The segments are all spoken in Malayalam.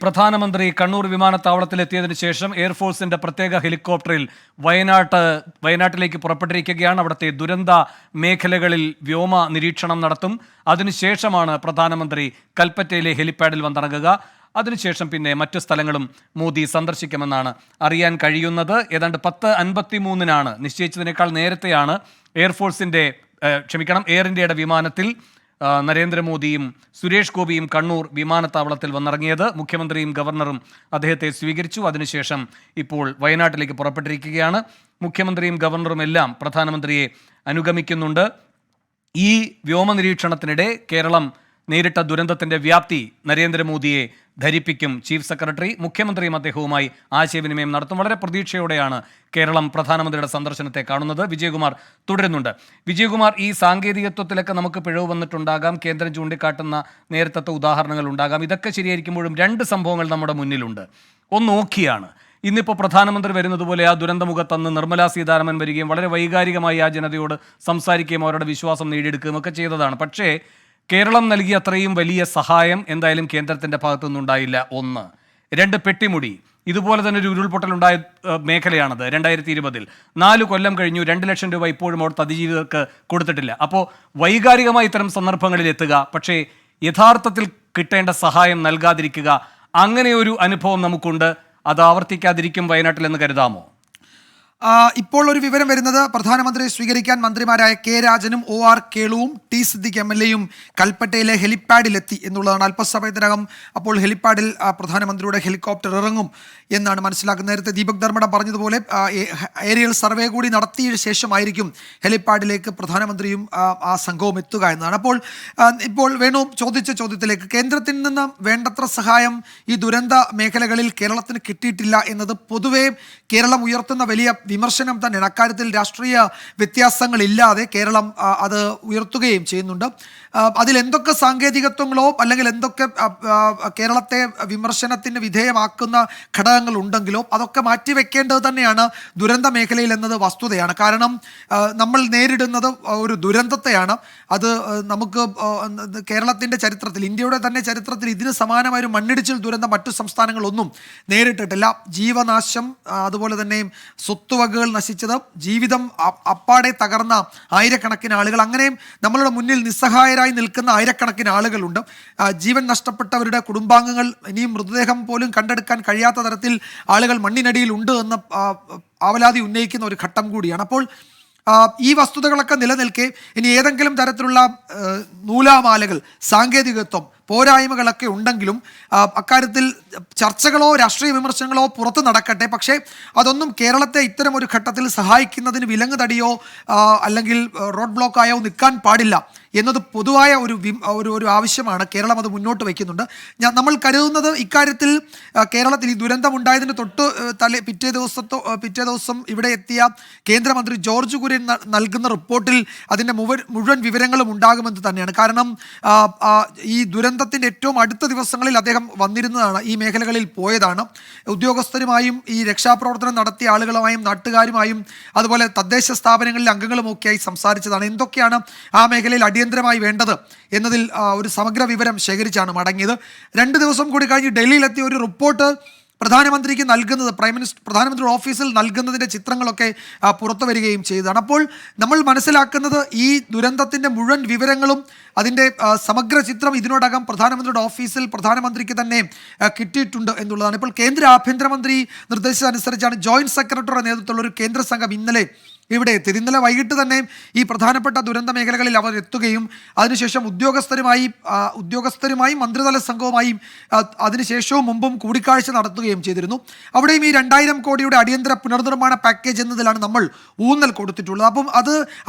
പ്രധാനമന്ത്രി കണ്ണൂർ വിമാനത്താവളത്തിലെത്തിയതിനു ശേഷം എയർഫോഴ്സിന്റെ പ്രത്യേക ഹെലികോപ്റ്ററിൽ വയനാട്ടിലേക്ക് പുറപ്പെട്ടിരിക്കുകയാണ്. അവിടുത്തെ ദുരന്ത മേഖലകളിൽ വ്യോമ നിരീക്ഷണം നടത്തും. അതിനുശേഷമാണ് പ്രധാനമന്ത്രി കൽപ്പറ്റയിലെ ഹെലിപ്പാഡിൽ വന്നിറങ്ങുക. അതിനുശേഷം പിന്നെ മറ്റു സ്ഥലങ്ങളും മോദി സന്ദർശിക്കുമെന്നാണ് അറിയാൻ കഴിയുന്നത്. ഏതാണ്ട് 10:53 നിശ്ചയിച്ചതിനേക്കാൾ നേരത്തെയാണ് എയർ ഇന്ത്യയുടെ വിമാനത്തിൽ നരേന്ദ്രമോദിയും സുരേഷ് ഗോപിയും കണ്ണൂർ വിമാനത്താവളത്തിൽ വന്നിറങ്ങിയത്. മുഖ്യമന്ത്രിയും ഗവർണറും അദ്ദേഹത്തെ സ്വീകരിച്ചു. അതിനുശേഷം ഇപ്പോൾ വയനാട്ടിലേക്ക് പുറപ്പെട്ടിരിക്കുകയാണ്. മുഖ്യമന്ത്രിയും ഗവർണറും എല്ലാം പ്രധാനമന്ത്രിയെ അനുഗമിക്കുന്നുണ്ട്. ഈ വ്യോമ നിരീക്ഷണത്തിനിടെ കേരളം നേരിട്ട ദുരന്തത്തിന്റെ വ്യാപ്തി നരേന്ദ്രമോദിയെ ധരിപ്പിക്കും ചീഫ് സെക്രട്ടറി. മുഖ്യമന്ത്രിയും അദ്ദേഹവുമായി ആശയവിനിമയം നടത്തും. വളരെ പ്രതീക്ഷയോടെയാണ് കേരളം പ്രധാനമന്ത്രിയുടെ സന്ദർശനത്തെ കാണുന്നത്. വിജയകുമാർ തുടരുന്നുണ്ട്. വിജയകുമാർ, ഈ സാങ്കേതികത്വത്തിലൊക്കെ നമുക്ക് പിഴവ് വന്നിട്ടുണ്ടാകാം, കേന്ദ്രം ചൂണ്ടിക്കാട്ടുന്ന നേരത്തെ ഉദാഹരണങ്ങൾ ഉണ്ടാകാം. ഇതൊക്കെ ശരിയായിരിക്കുമ്പോഴും രണ്ട് സംഭവങ്ങൾ നമ്മുടെ മുന്നിലുണ്ട്. ഒന്ന് ഓഖിയാണ്. ഇന്നിപ്പോൾ പ്രധാനമന്ത്രി വരുന്നത് പോലെ ആ ദുരന്തമുഖത്തന്ന് നിർമ്മലാ സീതാരാമൻ വരികയും വളരെ വൈകാരികമായി ആ ജനതയോട് സംസാരിക്കുകയും അവരുടെ വിശ്വാസം നേടിയെടുക്കുകയും ഒക്കെ ചെയ്തതാണ്. പക്ഷേ കേരളം നൽകിയ അത്രയും വലിയ സഹായം എന്തായാലും കേന്ദ്രത്തിൻ്റെ ഭാഗത്തു നിന്നുണ്ടായില്ല. ഒന്ന്. രണ്ട്, പെട്ടിമുടി. ഇതുപോലെ തന്നെ ഒരു ഉരുൾപൊട്ടലുണ്ടായ മേഖലയാണത് 2020. 4 കൊല്ലം കഴിഞ്ഞു, 2 ലക്ഷം രൂപ ഇപ്പോഴും അവിടുത്തെ അതിജീവിതർക്ക് കൊടുത്തിട്ടില്ല. അപ്പോൾ വൈകാരികമായി ഇത്തരം സന്ദർഭങ്ങളിൽ എത്തുക, പക്ഷേ യഥാർത്ഥത്തിൽ കിട്ടേണ്ട സഹായം നൽകാതിരിക്കുക, അങ്ങനെ ഒരു അനുഭവം നമുക്കുണ്ട്. അത് ആവർത്തിക്കാതിരിക്കും വയനാട്ടിൽ എന്ന് കരുതാമോ? ഇപ്പോൾ ഒരു വിവരം വരുന്നത്, പ്രധാനമന്ത്രിയെ സ്വീകരിക്കാൻ മന്ത്രിമാരായ കെ രാജനും OR കേളുവും ടി സിദ്ദിഖ് MLA-യും കൽപ്പറ്റയിലെ ഹെലിപ്പാഡിലെത്തി എന്നുള്ളതാണ്. അല്പസമയത്തിനകം അപ്പോൾ ഹെലിപ്പാഡിൽ പ്രധാനമന്ത്രിയുടെ ഹെലികോപ്റ്റർ ഇറങ്ങും എന്നാണ് മനസ്സിലാക്കുന്നത്. നേരത്തെ ദീപക് ധർമ്മടം പറഞ്ഞതുപോലെ ഏരിയൽ സർവേ കൂടി നടത്തിയ ശേഷമായിരിക്കും ഹെലിപ്പാഡിലേക്ക് പ്രധാനമന്ത്രിയും ആ സംഘവും എത്തുക എന്നതാണ്. ഇപ്പോൾ വേണു ചോദിച്ച ചോദ്യത്തിലേക്ക്, കേന്ദ്രത്തിൽ നിന്ന് വേണ്ടത്ര സഹായം ഈ ദുരന്ത മേഖലകളിൽ കേരളത്തിന് കിട്ടിയിട്ടില്ല എന്നത് പൊതുവേ കേരളം ഉയർത്തുന്ന വലിയ വിമർശനം തന്നെയാണ്. അക്കാര്യത്തിൽ രാഷ്ട്രീയ വ്യത്യാസങ്ങളില്ലാതെ കേരളം അത് ഉയർത്തുകയും ചെയ്യുന്നുണ്ട്. അതിലെന്തൊക്കെ സാങ്കേതികത്വങ്ങളോ അല്ലെങ്കിൽ എന്തൊക്കെ കേരളത്തെ വിമർശനത്തിന് വിധേയമാക്കുന്ന ഘടകങ്ങൾ ഉണ്ടെങ്കിലോ അതൊക്കെ മാറ്റിവെക്കേണ്ടത് തന്നെയാണ് ദുരന്ത മേഖലയിൽ എന്നത് വസ്തുതയാണ്. കാരണം നമ്മൾ നേരിടുന്നത് ഒരു ദുരന്തത്തെയാണ്. അത് നമുക്ക് കേരളത്തിൻ്റെ ചരിത്രത്തിൽ, ഇന്ത്യയുടെ തന്നെ ചരിത്രത്തിൽ ഇതിന് സമാനമായ ഒരു മണ്ണിടിച്ചിൽ ദുരന്തം മറ്റു സംസ്ഥാനങ്ങളൊന്നും നേരിട്ടിട്ടില്ല. ജീവനാശം, അതുപോലെ തന്നെ സ്വത്തുവകകൾ നശിച്ചത്, ജീവിതം അപ്പാടെ തകർന്ന ആയിരക്കണക്കിന് ആളുകൾ, അങ്ങനെയും നമ്മളുടെ മുന്നിൽ നിസ്സഹായരായി നിൽക്കുന്ന ആയിരക്കണക്കിന് ആളുകളുണ്ട്. ജീവൻ നഷ്ടപ്പെട്ടവരുടെ കുടുംബാംഗങ്ങൾ ഇനിയും മൃതദേഹം പോലും കണ്ടെടുക്കാൻ കഴിയാത്ത തരത്തിൽ ആളുകൾ മണ്ണിനടിയിൽ ഉണ്ട് എന്ന ആവലാതി ഉന്നയിക്കുന്ന ഒരു ഘട്ടം കൂടിയാണ്. അപ്പോൾ ഈ വസ്തുതകളൊക്കെ നിലനിൽക്കെ ഇനി ഏതെങ്കിലും തരത്തിലുള്ള നൂലാമാലകൾ, സാങ്കേതികത്വം, പോരായ്മകളൊക്കെ ഉണ്ടെങ്കിലും അക്കാര്യത്തിൽ ചർച്ചകളോ രാഷ്ട്രീയ വിമർശനങ്ങളോ പുറത്ത് നടക്കട്ടെ. പക്ഷേ അതൊന്നും കേരളത്തെ ഇത്തരം ഒരു ഘട്ടത്തിൽ സഹായിക്കുന്നതിന് വിലങ്ങ് തടിയോ അല്ലെങ്കിൽ റോഡ് ബ്ലോക്കായോ നിൽക്കാൻ പാടില്ല എന്നത് പൊതുവായ ഒരു ആവശ്യമാണ്. കേരളം അത് മുന്നോട്ട് വയ്ക്കുന്നുണ്ട്. നമ്മൾ കരുതുന്നത് ഇക്കാര്യത്തിൽ കേരളത്തിൽ ഈ ദുരന്തമുണ്ടായതിന് പിറ്റേ ദിവസം ഇവിടെ എത്തിയ കേന്ദ്രമന്ത്രി ജോർജ് കുര്യൻ നൽകുന്ന റിപ്പോർട്ടിൽ അതിൻ്റെ മുഴുവൻ വിവരങ്ങളും ഉണ്ടാകുമെന്ന് തന്നെയാണ്. കാരണം ഈ ദുരന്തത്തിൻ്റെ ഏറ്റവും അടുത്ത ദിവസങ്ങളിൽ അദ്ദേഹം വന്നിരുന്നതാണ്, ഈ മേഖലകളിൽ പോയതാണ്. ഉദ്യോഗസ്ഥരുമായും ഈ രക്ഷാപ്രവർത്തനം നടത്തിയ ആളുകളുമായും നാട്ടുകാരുമായും അതുപോലെ തദ്ദേശ സ്ഥാപനങ്ങളിലെ അംഗങ്ങളുമൊക്കെയായി സംസാരിച്ചതാണ്. എന്തൊക്കെയാണ് ആ മേഖലയിൽ അടിയന്തരമായി വേണ്ടത് എന്നതിൽ ഒരു സമഗ്ര വിവരം ശേഖരിച്ചാണ് മടങ്ങിയത്. 2 ദിവസം കൂടി കഴിഞ്ഞ് ഡൽഹിയിലെത്തിയ ഒരു റിപ്പോർട്ട് പ്രധാനമന്ത്രിക്ക് നൽകുന്നത്, പ്രധാനമന്ത്രിയുടെ ഓഫീസിൽ നൽകുന്നതിൻ്റെ ചിത്രങ്ങളൊക്കെ പുറത്തു വരികയും ചെയ്തതാണ്. അപ്പോൾ നമ്മൾ മനസ്സിലാക്കുന്നത് ഈ ദുരന്തത്തിൻ്റെ മുഴുവൻ വിവരങ്ങളും അതിൻ്റെ സമഗ്ര ചിത്രം ഇതിനോടകം പ്രധാനമന്ത്രിയുടെ ഓഫീസിൽ പ്രധാനമന്ത്രിക്ക് തന്നെ കിട്ടിയിട്ടുണ്ട് എന്നുള്ളതാണ്. ഇപ്പോൾ കേന്ദ്ര ആഭ്യന്തരമന്ത്രി നിർദ്ദേശിച്ചതനുസരിച്ചാണ് ജോയിൻറ്റ് സെക്രട്ടറിയുടെ നേതൃത്വത്തിലുള്ള ഒരു കേന്ദ്ര സംഘം ഇന്നലെ ഇവിടെ എത്തിയത്. ഇന്നലെ വൈകിട്ട് തന്നെ ഈ പ്രധാനപ്പെട്ട ദുരന്ത മേഖലകളിൽ അവർ എത്തുകയും അതിനുശേഷം ഉദ്യോഗസ്ഥരുമായും മന്ത്രിതല സംഘവുമായും അതിനുശേഷവും മുമ്പും കൂടിക്കാഴ്ച നടത്തുകയും ചെയ്തിരുന്നു. അവിടെയും ഈ 2000 കോടിയുടെ അടിയന്തര പുനർനിർമ്മാണ പാക്കേജ് എന്നതിലാണ് നമ്മൾ ഊന്നൽ കൊടുത്തിട്ടുള്ളത്. അപ്പം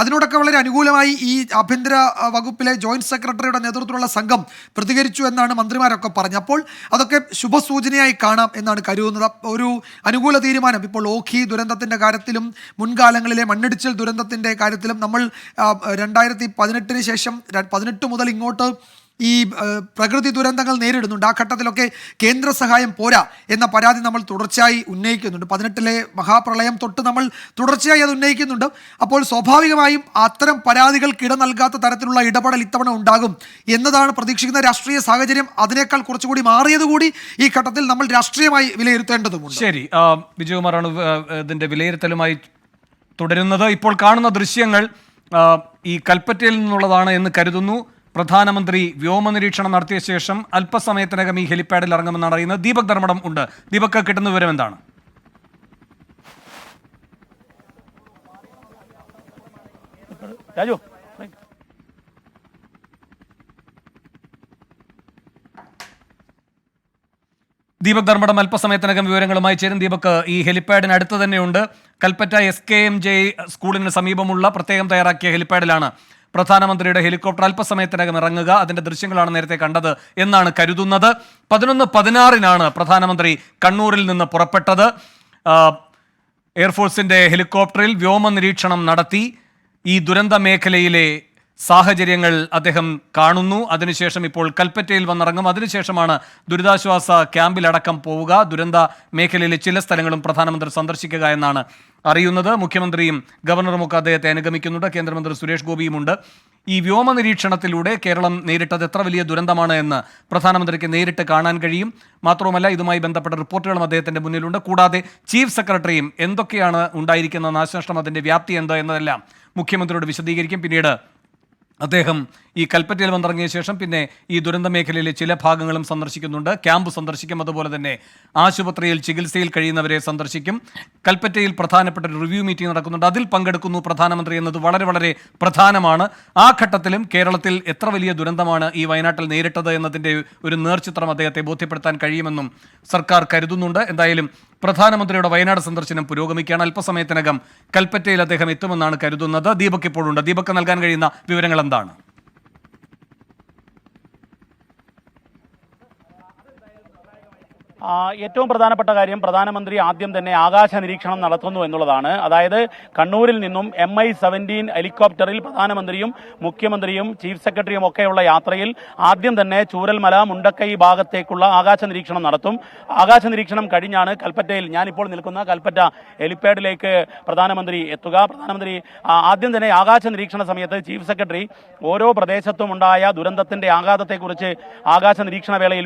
അതിനോടൊക്കെ വളരെ അനുകൂലമായി ഈ ആഭ്യന്തര വകുപ്പിലെ ജോയിൻറ്റ് സെക്രട്ടറിയുടെ നേതൃത്വത്തിലുള്ള സംഘം പ്രതികരിച്ചു എന്നാണ് മന്ത്രിമാരൊക്കെ പറഞ്ഞത്. അപ്പോൾ അതൊക്കെ ശുഭസൂചനയായി കാണാം എന്നാണ് കരുതുന്നത്. ഒരു അനുകൂല തീരുമാനം ഇപ്പോൾ ഓഖി ദുരന്തത്തിൻ്റെ കാര്യത്തിലും മുൻകാലങ്ങളിലെ മണ്ണിടിച്ചിൽ ദുരന്തത്തിൻ്റെ കാര്യത്തിലും നമ്മൾ 2018 ശേഷം 18 മുതൽ ഇങ്ങോട്ട് ഈ പ്രകൃതി ദുരന്തങ്ങൾ നേരിടുന്നുണ്ട്. ആ ഘട്ടത്തിലൊക്കെ കേന്ദ്ര സഹായം പോരാ എന്ന പരാതി നമ്മൾ തുടർച്ചയായി ഉന്നയിക്കുന്നുണ്ട്. 18-ലെ മഹാപ്രളയം തൊട്ട് നമ്മൾ തുടർച്ചയായി അത് ഉന്നയിക്കുന്നുണ്ട്. അപ്പോൾ സ്വാഭാവികമായും അത്തരം പരാതികൾക്ക് ഇട നൽകാത്ത തരത്തിലുള്ള ഇടപെടൽ ഇത്തവണ ഉണ്ടാകും എന്നതാണ് പ്രതീക്ഷിക്കുന്ന രാഷ്ട്രീയ സാഹചര്യം. അതിനേക്കാൾ കുറച്ചുകൂടി മാറിയതുകൂടി ഈ ഘട്ടത്തിൽ നമ്മൾ രാഷ്ട്രീയമായി വിലയിരുത്തേണ്ടതുണ്ട്. ശരി, വിജയകുമാറാണ് ഇതിന്റെ വിലയിരുത്തലുമായി തുടരുന്നത്. ഇപ്പോൾ കാണുന്ന ദൃശ്യങ്ങൾ ഈ കൽപ്പറ്റയിൽ നിന്നുള്ളതാണ് എന്ന് കരുതുന്നു. പ്രധാനമന്ത്രി വ്യോമ നിരീക്ഷണം നടത്തിയ ശേഷം അല്പസമയത്തിനകം ഈ ഹെലിപ്പാഡിൽ ഇറങ്ങുമെന്നാണ് അറിയുന്നത്. ദീപക് ധർമ്മടം ഉണ്ട്. ദീപക്, കിട്ടുന്ന വിവരം എന്താണ്? രാജു, ദീപക് ധർമ്മടം അല്പസമയത്തിനകം വിവരങ്ങളുമായി ചേരും. ദീപക്, ഈ ഹെലിപ്പാഡിന് അടുത്ത് തന്നെയുണ്ട്. കൽപ്പറ്റ SKMJ സ്കൂളിന് സമീപമുള്ള പ്രത്യേകം തയ്യാറാക്കിയ ഹെലിപ്പാഡിലാണ് പ്രധാനമന്ത്രിയുടെ ഹെലികോപ്റ്റർ അല്പസമയത്തിനകം ഇറങ്ങുക. അതിന്റെ ദൃശ്യങ്ങളാണ് നേരത്തെ കണ്ടത് എന്നാണ് കരുതുന്നത്. 11:16 പ്രധാനമന്ത്രി കണ്ണൂരിൽ നിന്ന് പുറപ്പെട്ടത്. എയർഫോഴ്സിന്റെ ഹെലികോപ്റ്ററിൽ വ്യോമ നിരീക്ഷണം നടത്തി. ഈ ദുരന്ത മേഖലയിലെ സാഹചര്യങ്ങൾ അദ്ദേഹം കാണുന്നു. അതിനുശേഷം ഇപ്പോൾ കൽപ്പറ്റയിൽ വന്നിറങ്ങും. അതിനുശേഷമാണ് ദുരിതാശ്വാസ ക്യാമ്പിലടക്കം പോവുക. ദുരന്ത മേഖലയിലെ ചില സ്ഥലങ്ങളും പ്രധാനമന്ത്രി സന്ദർശിക്കുക എന്നാണ് അറിയുന്നത്. മുഖ്യമന്ത്രിയും ഗവർണറുമൊക്കെ അദ്ദേഹത്തെ അനുഗമിക്കുന്നുണ്ട്. കേന്ദ്രമന്ത്രി സുരേഷ് ഗോപിയുമുണ്ട്. ഈ വ്യോമ നിരീക്ഷണത്തിലൂടെ കേരളം നേരിട്ടത് എത്ര വലിയ ദുരന്തമാണ് എന്ന് പ്രധാനമന്ത്രിക്ക് നേരിട്ട് കാണാൻ കഴിയും. മാത്രവുമല്ല, ഇതുമായി ബന്ധപ്പെട്ട റിപ്പോർട്ടുകളും അദ്ദേഹത്തിന്റെ മുന്നിലുണ്ട്. കൂടാതെ ചീഫ് സെക്രട്ടറിയും എന്തൊക്കെയാണ് ഉണ്ടായിരിക്കുന്ന നാശനഷ്ടം, അതിന്റെ വ്യാപ്തി എന്ത് എന്നതെല്ലാം മുഖ്യമന്ത്രിയോട് വിശദീകരിക്കും. പിന്നീട് അദ്ദേഹം ഈ കൽപ്പറ്റയിൽ വന്നിറങ്ങിയ ശേഷം പിന്നെ ഈ ദുരന്ത മേഖലയിലെ ചില ഭാഗങ്ങളും സന്ദർശിക്കുന്നുണ്ട്. ക്യാമ്പ് സന്ദർശിക്കും. അതുപോലെ തന്നെ ആശുപത്രിയിൽ ചികിത്സയിൽ കഴിയുന്നവരെ സന്ദർശിക്കും. കൽപ്പറ്റയിൽ പ്രധാനപ്പെട്ട ഒരു റിവ്യൂ മീറ്റിംഗ് നടക്കുന്നുണ്ട്. അതിൽ പങ്കെടുക്കുന്നു പ്രധാനമന്ത്രി എന്നത് വളരെ വളരെ പ്രധാനമാണ്. ആ ഘട്ടത്തിലും കേരളത്തിൽ എത്ര വലിയ ദുരന്തമാണ് ഈ വയനാട്ടിൽ നേരിട്ടത് എന്നതിൻ്റെ ഒരു നേർചിത്രം അദ്ദേഹത്തെ ബോധ്യപ്പെടുത്താൻ കഴിയുമെന്നും സർക്കാർ കരുതുന്നുണ്ട്. എന്തായാലും പ്രധാനമന്ത്രിയുടെ വയനാട് സന്ദർശനം പുരോഗമിക്കുകയാണ്. അല്പസമയത്തിനകം കൽപ്പറ്റയിൽ അദ്ദേഹം എത്തുമെന്നാണ് കരുതുന്നത്. ദീപക് ഇപ്പോഴുണ്ട്. ദീപക് നൽകാൻ കഴിയുന്ന വിവരങ്ങൾ എന്താണ്? ഏറ്റവും പ്രധാനപ്പെട്ട കാര്യം, പ്രധാനമന്ത്രി ആദ്യം തന്നെ ആകാശ നിരീക്ഷണം നടത്തുന്നു എന്നുള്ളതാണ്. അതായത് കണ്ണൂരിൽ നിന്നും MI-17 ഹെലികോപ്റ്ററിൽ പ്രധാനമന്ത്രിയും മുഖ്യമന്ത്രിയും ചീഫ് സെക്രട്ടറിയും ഒക്കെയുള്ള യാത്രയിൽ ആദ്യം തന്നെ ചൂരൽമല, മുണ്ടക്കൈ ഭാഗത്തേക്കുള്ള ആകാശ നിരീക്ഷണം നടത്തും. ആകാശ നിരീക്ഷണം കഴിഞ്ഞാണ് കൽപ്പറ്റയിൽ, ഞാനിപ്പോൾ നിൽക്കുന്ന കൽപ്പറ്റ ഹെലിപ്പാഡിലേക്ക് പ്രധാനമന്ത്രി എത്തുക. പ്രധാനമന്ത്രി ആദ്യം തന്നെ ആകാശ നിരീക്ഷണ സമയത്ത് ചീഫ് സെക്രട്ടറി ഓരോ പ്രദേശത്തും ഉണ്ടായ ദുരന്തത്തിന്റെ ആഘാതത്തെക്കുറിച്ച് ആകാശ നിരീക്ഷണ വേളയിൽ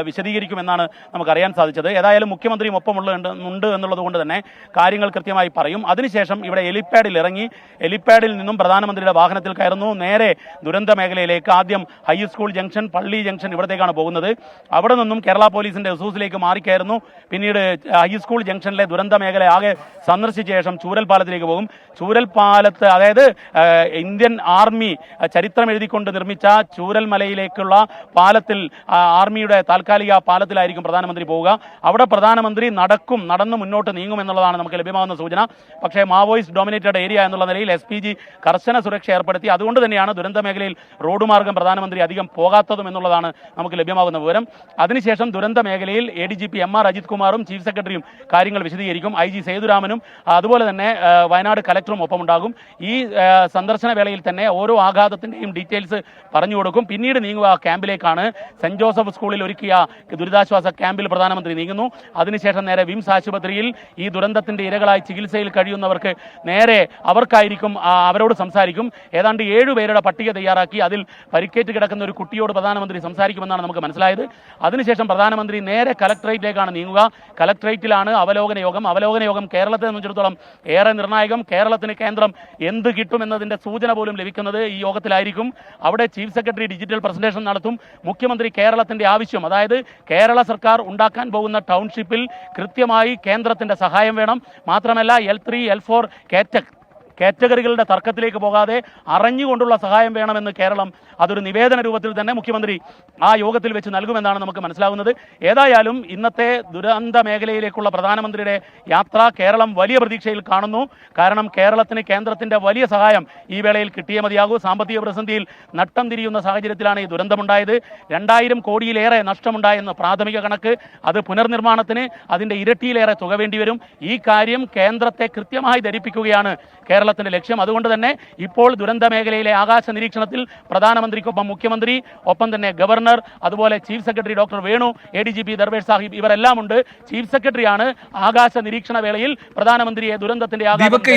വിശദീകരിക്കുമെന്നാണ് നമുക്കറിയാം സാധിച്ചത്. ഏതായാലും മുഖ്യമന്ത്രിയും ഒപ്പമുണ്ട് എന്നുള്ളത് കൊണ്ട് തന്നെ കാര്യങ്ങൾ കൃത്യമായി പറയും. അതിനുശേഷം ഇവിടെ ഹെലിപ്പാഡിൽ ഇറങ്ങി ഹെലിപ്പാഡിൽ നിന്നും പ്രധാനമന്ത്രിയുടെ വാഹനത്തിൽ കയറുന്നു. നേരെ ദുരന്ത മേഖലയിലേക്ക്, ആദ്യം ഹൈസ്കൂൾ ജംഗ്ഷൻ, പള്ളി ജംഗ്ഷൻ ഇവിടത്തേക്കാണ് പോകുന്നത്. അവിടെ നിന്നും കേരള പോലീസിന്റെ ഹൗസിലേക്ക് മാറിക്കയറുന്നു. പിന്നീട് ഹൈസ്കൂൾ ജംഗ്ഷനിലെ ദുരന്ത മേഖല ആകെ സന്ദർശിച്ച ശേഷം ചൂരൽ പാലത്തിലേക്ക് പോകും. ചൂരൽ പാലത്ത്, അതായത് ഇന്ത്യൻ ആർമി ചരിത്രം എഴുതിക്കൊണ്ട് നിർമ്മിച്ച ചൂരൽ മലയിലേക്കുള്ള പാലത്തിൽ, ആർമിയുടെ താൽക്കാലിക പാലത്തിലായിരിക്കും പ്രധാനമന്ത്രി പോവുക. അവിടെ പ്രധാനമന്ത്രി നടന്ന് മുന്നോട്ട് നീങ്ങും എന്നുള്ളതാണ് നമുക്ക് ലഭ്യമാകുന്ന സൂചന. പക്ഷേ മാവോയിസ്റ്റ് ഡോമിനേറ്റഡ് ഏരിയ എന്നുള്ള നിലയിൽ SPG കർശന സുരക്ഷ ഏർപ്പെടുത്തി. അതുകൊണ്ട് തന്നെയാണ് ദുരന്ത മേഖലയിൽ റോഡ് മാർഗം പ്രധാനമന്ത്രി അധികം പോകാത്തതും എന്നുള്ളതാണ് നമുക്ക് ലഭ്യമാകുന്ന വിവരം. അതിനുശേഷം ദുരന്ത മേഖലയിൽ ADGP MR അജിത് കുമാറും ചീഫ് സെക്രട്ടറിയും കാര്യങ്ങൾ വിശദീകരിക്കും. IG സേതുരാമനും അതുപോലെ തന്നെ വയനാട് കലക്ടറും ഒപ്പമുണ്ടാകും. ഈ സന്ദർശന വേളയിൽ തന്നെ ഓരോ ആഘാതത്തിന്റെയും ഡീറ്റെയിൽസ് പറഞ്ഞു കൊടുക്കും. പിന്നീട് നീങ്ങുക ക്യാമ്പിലേക്കാണ്. സെന്റ് ജോസഫ് സ്കൂളിൽ ഒരുക്കിയ ദുരിതാശ്വാസ ക്യാമ്പിൽ പ്രധാനമന്ത്രി നീങ്ങുന്നു. അതിനുശേഷം നേരെ വിംസ് ആശുപത്രിയിൽ ഈ ദുരന്തത്തിന്റെ ഇരകളായി ചികിത്സയിൽ കഴിയുന്നവർക്ക് നേരെ അവർക്കായിരിക്കും, അവരോട് സംസാരിക്കും. ഏതാണ്ട് 7 പേരുടെ പട്ടിക തയ്യാറാക്കി അതിൽ പരിക്കേറ്റ് കിടക്കുന്ന ഒരു കുട്ടിയോട് പ്രധാനമന്ത്രി സംസാരിക്കുമെന്നാണ് നമുക്ക് മനസ്സിലായത്. അതിനുശേഷം പ്രധാനമന്ത്രി നേരെ കലക്ടറേറ്റിലേക്കാണ് നീങ്ങുക. കലക്ടറേറ്റിലാണ് അവലോകന യോഗം. അവലോകന യോഗം കേരളത്തെ സംബന്ധിച്ചിടത്തോളം ഏറെ നിർണായകം. കേരളത്തിന് കേന്ദ്രം എന്ത് കിട്ടുമെന്നതിന്റെ സൂചന പോലും ലഭിക്കുന്നത് ഈ യോഗത്തിലായിരിക്കും. അവിടെ ചീഫ് സെക്രട്ടറി ഡിജിറ്റൽ പ്രസന്റേഷൻ നടത്തും. മുഖ്യമന്ത്രി കേരളത്തിന്റെ ആവശ്യം, അതായത് കേരള സർക്കാർ ഉണ്ടാക്കാൻ പോകുന്ന ടൗൺഷിപ്പിൽ കൃത്യമായി കേന്ദ്രത്തിന്റെ സഹായം വേണം. മാത്രമല്ല L3, L4 കാറ്റഗറികളുടെ തർക്കത്തിലേക്ക് പോകാതെ അറിഞ്ഞുകൊണ്ടുള്ള സഹായം വേണമെന്ന് കേരളം അതൊരു നിവേദന രൂപത്തിൽ തന്നെ മുഖ്യമന്ത്രി ആ യോഗത്തിൽ വെച്ച് നൽകുമെന്നാണ് നമുക്ക് മനസ്സിലാകുന്നത്. ഏതായാലും ഇന്നത്തെ ദുരന്ത മേഖലയിലേക്കുള്ള പ്രധാനമന്ത്രിയുടെ യാത്ര കേരളം വലിയ പ്രതീക്ഷയിൽ കാണുന്നു. കാരണം കേരളത്തിന് കേന്ദ്രത്തിന്റെ വലിയ സഹായം ഈ വേളയിൽ കിട്ടിയേ മതിയാകൂ. സാമ്പത്തിക പ്രതിസന്ധിയിൽ നട്ടം തിരിയുന്ന സാഹചര്യത്തിലാണ് ഈ ദുരന്തമുണ്ടായത്. 2000 കോടിയിലേറെ നഷ്ടമുണ്ടായെന്ന് പ്രാഥമിക കണക്ക്. അത് പുനർനിർമ്മാണത്തിന് അതിന്റെ ഇരട്ടിയിലേറെ തുക വേണ്ടിവരും. ഈ കാര്യം കേന്ദ്രത്തെ കൃത്യമായി ധരിപ്പിക്കുകയാണ് കേരള കേരളത്തിന്റെ ലക്ഷ്യം. അതുകൊണ്ട് തന്നെ ഇപ്പോൾ ദുരന്ത മേഖലയിലെ ആകാശ നിരീക്ഷണത്തിൽ പ്രധാനമന്ത്രിക്കൊപ്പം മുഖ്യമന്ത്രി, ഒപ്പം തന്നെ ഗവർണർ, അതുപോലെ chief secretary doctor Venu, ADGP Darvesh Sahib ഇവരെല്ലാം ഉണ്ട്. ചീഫ് സെക്രട്ടറിയാണ് ആകാശ നിരീക്ഷണ വേളയിൽ പ്രധാനമന്ത്രിയെ ദുരന്തത്തിന്റെ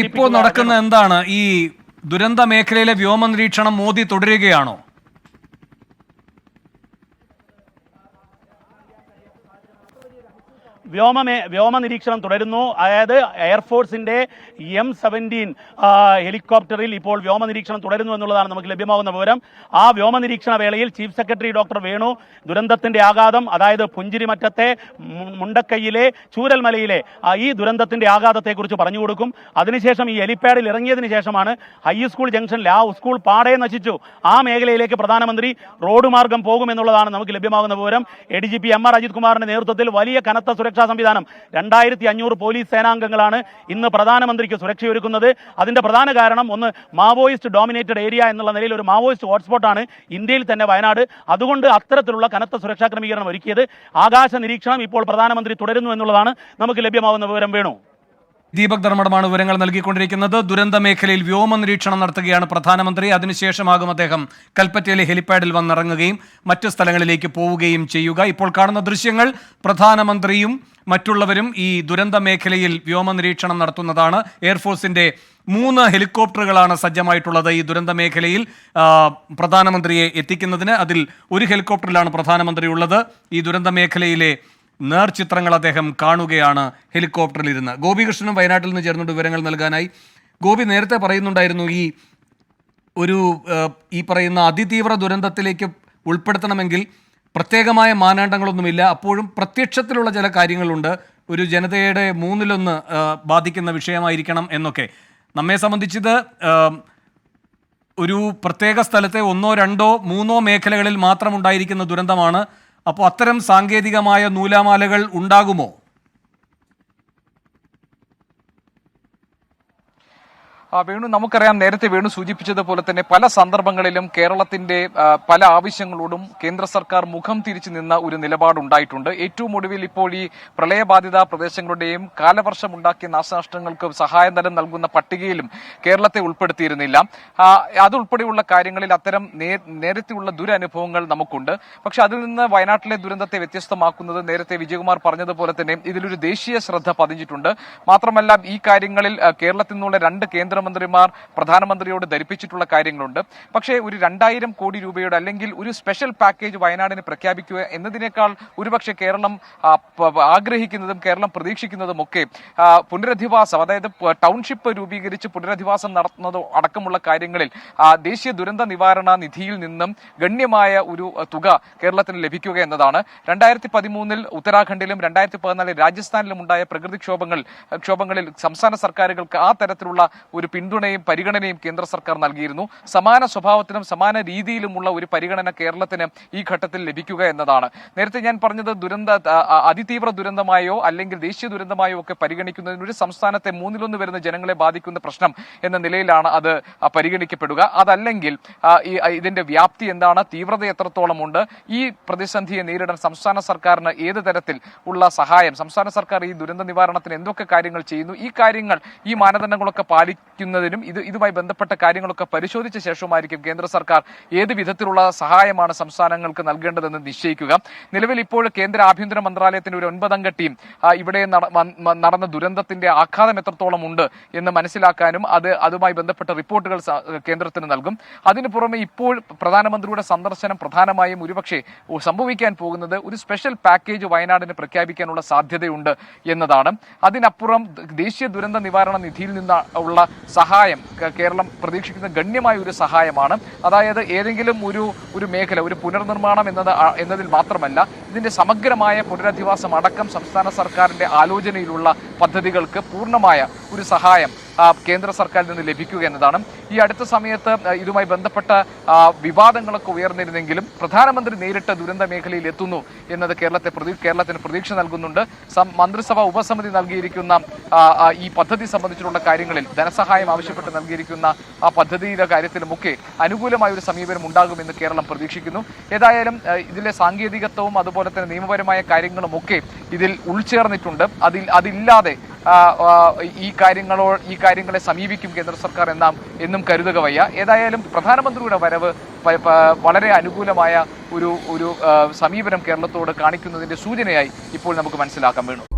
ഇപ്പോൾ നടക്കുന്ന എന്താണ്? ഈ ദുരന്ത മേഖലയിലെ വ്യോമ നിരീക്ഷണം മോദി തുടരുകയാണോ? വ്യോമ നിരീക്ഷണം തുടരുന്നു. അതായത് എയർഫോഴ്സിന്റെ M-17 ഹെലികോപ്റ്ററിൽ ഇപ്പോൾ വ്യോമ നിരീക്ഷണം തുടരുന്നു എന്നുള്ളതാണ് നമുക്ക് ലഭ്യമാകുന്ന വിവരം. ആ വ്യോമ നിരീക്ഷണ വേളയിൽ ചീഫ് സെക്രട്ടറി ഡോക്ടർ വേണു ദുരന്തത്തിന്റെ ആഘാതം, അതായത് പുഞ്ചിരിമറ്റത്തെ മുണ്ടക്കൈയിലെ ചൂരൽമലയിലെ ഈ ദുരന്തത്തിന്റെ ആഘാതത്തെക്കുറിച്ച് പറഞ്ഞു കൊടുക്കും. അതിനുശേഷം ഈ ഹെലിപ്പാഡിൽ ഇറങ്ങിയതിനു ശേഷമാണ് ഹൈസ്കൂൾ ജംഗ്ഷനിൽ ആ സ്കൂൾ പാടെ നശിച്ചു, ആ മേഖലയിലേക്ക് പ്രധാനമന്ത്രി റോഡ് മാർഗം പോകുമെന്നുള്ളതാണ് നമുക്ക് ലഭ്യമാകുന്ന വിവരം. ADGP MR അജിത് കുമാറിന്റെ നേതൃത്വത്തിൽ വലിയ കനത്ത സുരക്ഷാ സംവിധാനം 2500 പോലീസ് സേനാംഗങ്ങളാണ് ഇന്ന് പ്രധാനമന്ത്രിക്ക് സുരക്ഷയൊരുക്കുന്നത്. അതിന്റെ പ്രധാന കാരണം ഒന്ന്, മാവോയിസ്റ്റ് ഡോമിനേറ്റഡ് ഏരിയ എന്നുള്ള നിലയിൽ ഒരു മാവോയിസ്റ്റ് ഹോട്ട്സ്പോട്ടാണ് ഇന്ത്യയിൽ തന്നെ വയനാട്. അതുകൊണ്ട് അത്തരത്തിലുള്ള കനത്ത സുരക്ഷാ ക്രമീകരണം ഒരുക്കിയത്. ആകാശ നിരീക്ഷണം ഇപ്പോൾ പ്രധാനമന്ത്രി തുടരുന്നു എന്നുള്ളതാണ് നമുക്ക് ലഭ്യമാകുന്ന വിവരം. വേണു. ദീപക് ധർമ്മടമാണ് വിവരങ്ങൾ നൽകിക്കൊണ്ടിരിക്കുന്നത്. ദുരന്ത മേഖലയിൽ വ്യോമ നിരീക്ഷണം നടത്തുകയാണ് പ്രധാനമന്ത്രി. അതിനുശേഷമാകും അദ്ദേഹം കൽപ്പറ്റയിലെ ഹെലിപ്പാഡിൽ വന്നിറങ്ങുകയും മറ്റു സ്ഥലങ്ങളിലേക്ക് പോവുകയും ചെയ്യുക. ഇപ്പോൾ കാണുന്ന ദൃശ്യങ്ങൾ പ്രധാനമന്ത്രിയും മറ്റുള്ളവരും ഈ ദുരന്ത മേഖലയിൽ വ്യോമ നിരീക്ഷണം നടത്തുന്നതാണ്. എയർഫോഴ്സിന്റെ 3 ഹെലികോപ്റ്ററുകളാണ് സജ്ജമായിട്ടുള്ളത് ഈ ദുരന്ത മേഖലയിൽ പ്രധാനമന്ത്രിയെ എത്തിക്കുന്നതിന്. അതിൽ ഒരു ഹെലികോപ്റ്ററിലാണ് പ്രധാനമന്ത്രി ഉള്ളത്. ഈ ദുരന്ത മേഖലയിലെ നേർചിത്രങ്ങൾ അദ്ദേഹം കാണുകയാണ് ഹെലികോപ്റ്ററിലിരുന്ന്. ഗോപികൃഷ്ണനും വയനാട്ടിൽ നിന്ന് ചേർന്നുകൊണ്ട് വിവരങ്ങൾ നൽകാനായി. ഗോപി, നേരത്തെ പറയുന്നുണ്ടായിരുന്നു ഈ പറയുന്ന അതിതീവ്ര ദുരന്തത്തിലേക്ക് ഉൾപ്പെടുത്തണമെങ്കിൽ പ്രത്യേകമായ മാനദണ്ഡങ്ങളൊന്നുമില്ല, അപ്പോഴും പ്രത്യക്ഷത്തിലുള്ള ചില കാര്യങ്ങളുണ്ട്, ഒരു ജനതയുടെ 1/3 ബാധിക്കുന്ന വിഷയമായിരിക്കണം എന്നൊക്കെ. നമ്മെ സംബന്ധിച്ചത് ഒരു പ്രത്യേക സ്ഥലത്തെ 1, 2, 3 മേഖലകളിൽ മാത്രം ഉണ്ടായിരിക്കുന്ന ദുരന്തമാണ്. അപ്പോൾ അത്തരം സാങ്കേതികമായ നൂലാമാലകൾ ഉണ്ടാകുമോ? വേണു, നമുക്കറിയാം, നേരത്തെ വേണു സൂചിപ്പിച്ചതുപോലെ തന്നെ പല സന്ദർഭങ്ങളിലും കേരളത്തിന്റെ പല ആവശ്യങ്ങളോടും കേന്ദ്ര സർക്കാർ മുഖം തിരിച്ചു നിന്ന ഒരു നിലപാടുണ്ടായിട്ടുണ്ട്. ഏറ്റവും ഒടുവിൽ ഇപ്പോൾ ഈ പ്രളയബാധിത പ്രദേശങ്ങളുടെയും കാലവർഷമുണ്ടാക്കിയ നാശനഷ്ടങ്ങൾക്ക് സഹായധനം നൽകുന്ന പട്ടികയിലും കേരളത്തെ ഉൾപ്പെടുത്തിയിരുന്നില്ല. അതുൾപ്പെടെയുള്ള കാര്യങ്ങളിൽ അത്തരം നേരത്തെയുള്ള ദുരനുഭവങ്ങൾ നമുക്കുണ്ട്. പക്ഷെ അതിൽ നിന്ന് വയനാട്ടിലെ ദുരന്തത്തെ വ്യത്യസ്തമാക്കുന്നത് നേരത്തെ വിജയകുമാർ പറഞ്ഞതുപോലെ തന്നെ ഇതിലൊരു ദേശീയ ശ്രദ്ധ പതിഞ്ഞിട്ടുണ്ട്. മാത്രമല്ല, ഈ കാര്യങ്ങളിൽ കേരളത്തിൽ നിന്നുള്ള 2 കേന്ദ്രമന്ത്രിമാർ പ്രധാനമന്ത്രിയോട് ധരിപ്പിച്ചിട്ടുള്ള കാര്യങ്ങളുണ്ട്. പക്ഷേ ഒരു 2000 കോടി രൂപയുടെ അല്ലെങ്കിൽ ഒരു സ്പെഷ്യൽ പാക്കേജ് വയനാടിന് പ്രഖ്യാപിക്കുക എന്നതിനേക്കാൾ ഒരുപക്ഷെ കേരളം ആഗ്രഹിക്കുന്നതും കേരളം പ്രതീക്ഷിക്കുന്നതുമൊക്കെ പുനരധിവാസം, അതായത് ടൗൺഷിപ്പ് രൂപീകരിച്ച് പുനരധിവാസം നടത്തുന്നത് അടക്കമുള്ള കാര്യങ്ങളിൽ ദേശീയ ദുരന്ത നിവാരണ നിധിയിൽ നിന്നും ഗണ്യമായ ഒരു തുക കേരളത്തിന് ലഭിക്കുക എന്നതാണ്. 2013 ഉത്തരാഖണ്ഡിലും 2014 രാജസ്ഥാനിലും ഉണ്ടായ പ്രകൃതിക്ഷോഭങ്ങളിൽ സംസ്ഥാന സർക്കാരുകൾക്ക് ആ തരത്തിലുള്ള ഒരു പിന്തുണയും പരിഗണനയും കേന്ദ്ര സർക്കാർ നൽകിയിരുന്നു. സമാന സ്വഭാവത്തിലും സമാന രീതിയിലുമുള്ള ഒരു പരിഗണന കേരളത്തിന് ഈ ഘട്ടത്തിൽ ലഭിക്കുക എന്നതാണ്. നേരത്തെ ഞാൻ പറഞ്ഞത് അതിതീവ്ര ദുരന്തമായോ അല്ലെങ്കിൽ ദേശീയ ദുരന്തമായോ ഒക്കെ പരിഗണിക്കുന്നതിന് ഒരു സംസ്ഥാനത്തെ 1/3 വരുന്ന ജനങ്ങളെ ബാധിക്കുന്ന പ്രശ്നം എന്ന നിലയിലാണ് അത് പരിഗണിക്കപ്പെടുക. അതല്ലെങ്കിൽ ഇതിന്റെ വ്യാപ്തി എന്താണ്, തീവ്രത എത്രത്തോളം ഉണ്ട്, ഈ പ്രതിസന്ധിയെ നേരിടാൻ സംസ്ഥാന സർക്കാരിന് ഏത് തരത്തിൽ ഉള്ള സഹായം, സംസ്ഥാന സർക്കാർ ഈ ദുരന്ത നിവാരണത്തിന് എന്തൊക്കെ കാര്യങ്ങൾ ചെയ്യുന്നു, ഈ കാര്യങ്ങൾ ഈ മാനദണ്ഡങ്ങളൊക്കെ പാലിക്കുന്നതിനും ഇതുമായി ബന്ധപ്പെട്ട കാര്യങ്ങളൊക്കെ പരിശോധിച്ച ശേഷമായിരിക്കും കേന്ദ്ര സർക്കാർ ഏത് വിധത്തിലുള്ള സഹായമാണ് സംസ്ഥാനങ്ങൾക്ക് നൽകേണ്ടതെന്ന് നിശ്ചയിക്കുക. നിലവിൽ ഇപ്പോൾ കേന്ദ്ര ആഭ്യന്തര മന്ത്രാലയത്തിന്റെ ഒരു 9-അംഗ ടീം ഇവിടെ നടന്ന ദുരന്തത്തിന്റെ ആഘാതം എത്രത്തോളം ഉണ്ട് എന്ന് മനസ്സിലാക്കാനും അതുമായി ബന്ധപ്പെട്ട റിപ്പോർട്ടുകൾ കേന്ദ്രത്തിന് നൽകും. അതിനു പുറമെ ഇപ്പോൾ പ്രധാനമന്ത്രിയുടെ സന്ദർശനം പ്രധാനമായും ഒരുപക്ഷെ സംഭവിക്കാൻ പോകുന്നത് ഒരു സ്പെഷ്യൽ പാക്കേജ് വയനാടിന് പ്രഖ്യാപിക്കാനുള്ള സാധ്യതയുണ്ട് എന്നതാണ്. അതിനപ്പുറം ദേശീയ ദുരന്ത നിവാരണ നിധിയിൽ നിന്ന് ഉള്ള സഹായം കേരളം പ്രതീക്ഷിക്കുന്ന ഗണ്യമായ ഒരു സഹായമാണ്. അതായത് ഏതെങ്കിലും ഒരു മേഖല, ഒരു പുനർനിർമ്മാണം എന്നതിൽ മാത്രമല്ല, ഇതിന്റെ സമഗ്രമായ പുനരധിവാസം അടക്കം സംസ്ഥാന സർക്കാരിന്റെ ആലോചനയിലുള്ള പദ്ധതികൾക്ക് പൂർണ്ണമായ ഒരു സഹായം കേന്ദ്ര സർക്കാരിൽ നിന്ന് ലഭിക്കുക എന്നതാണ്. ഈ അടുത്ത സമയത്ത് ഇതുമായി ബന്ധപ്പെട്ട വിവാദങ്ങളൊക്കെ ഉയർന്നിരുന്നെങ്കിലും പ്രധാനമന്ത്രി നേരിട്ട് ദുരന്ത മേഖലയിൽ എത്തുന്നു എന്നത് കേരളത്തിന് പ്രതീക്ഷ നൽകുന്നുണ്ട്. മന്ത്രിസഭ ഉപസമിതി നൽകിയിരിക്കുന്ന ഈ പദ്ധതി സംബന്ധിച്ചിട്ടുള്ള കാര്യങ്ങളിൽ ധനസഹായം ആവശ്യപ്പെട്ട് നൽകിയിരിക്കുന്ന ആ പദ്ധതിയുടെ കാര്യത്തിലുമൊക്കെ അനുകൂലമായ ഒരു സമീപനം ഉണ്ടാകുമെന്ന് കേരളം പ്രതീക്ഷിക്കുന്നു. ഏതായാലും ഇതിലെ സാങ്കേതികത്വവും അതുപോലെ തന്നെ നിയമപരമായ കാര്യങ്ങളുമൊക്കെ ഇതിൽ ഉൾച്ചേർന്നിട്ടുണ്ട്. അതില്ലാതെ ഈ കാര്യങ്ങളെ സമീപിക്കും കേന്ദ്ര സർക്കാർ എന്നും കരുതുക വയ്യ. ഏതായാലും പ്രധാനമന്ത്രിയുടെ വരവ് വളരെ അനുകൂലമായ ഒരു സമീപനം കേരളത്തോട് കാണിക്കുന്നതിന്റെ സൂചനയായി ഇപ്പോൾ നമുക്ക് മനസ്സിലാക്കാൻ വേണം.